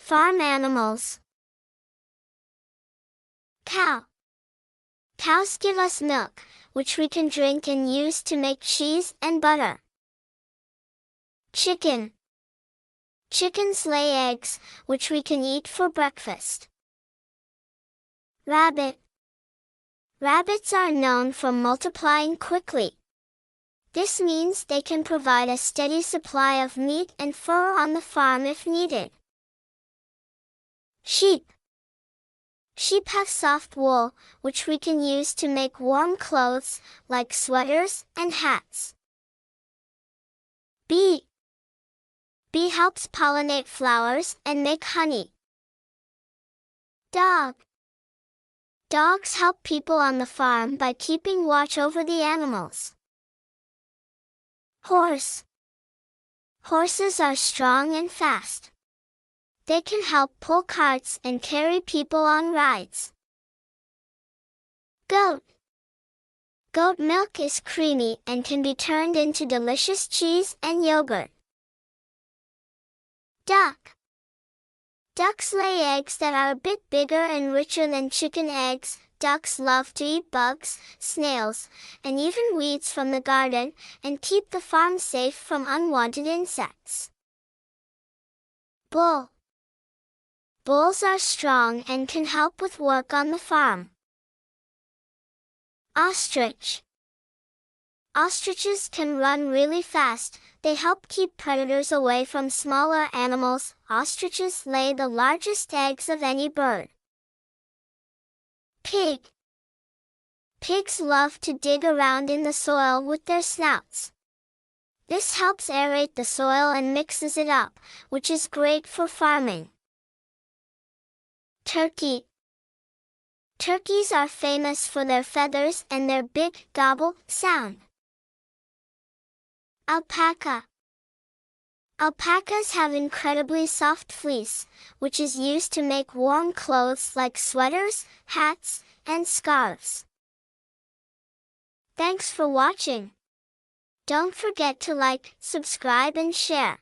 Farm animals. Cow. Cows give us milk, which we can drink and use to make cheese and butter. Chicken. Chickens lay eggs, which we can eat for breakfast. Rabbit. Rabbits are known for multiplying quickly. This means they can provide a steady supply of meat and fur on the farm if needed. Sheep. Sheep have soft wool, which we can use to make warm clothes, like sweaters and hats. Bee. Bee helps pollinate flowers and make honey. Dog. Dogs help people on the farm by keeping watch over the animals. Horse. Horses are strong and fast. They can help pull carts and carry people on rides. Goat. Goat milk is creamy and can be turned into delicious cheese and yogurt. Duck. Ducks lay eggs that are a bit bigger and richer than chicken eggs. Ducks love to eat bugs, snails, and even weeds from the garden, and keep the farm safe from unwanted insects. Bull. Bulls are strong and can help with work on the farm. Ostrich. Ostriches can run really fast. They help keep predators away from smaller animals. Ostriches lay the largest eggs of any bird. Pig. Pigs love to dig around in the soil with their snouts. This helps aerate the soil and mixes it up, which is great for farming. Turkey. Turkeys are famous for their feathers and their big gobble sound. Alpaca. Alpacas have incredibly soft fleece, which is used to make warm clothes like sweaters, hats, and scarves. Thanks for watching. Don't forget to like, subscribe, and share.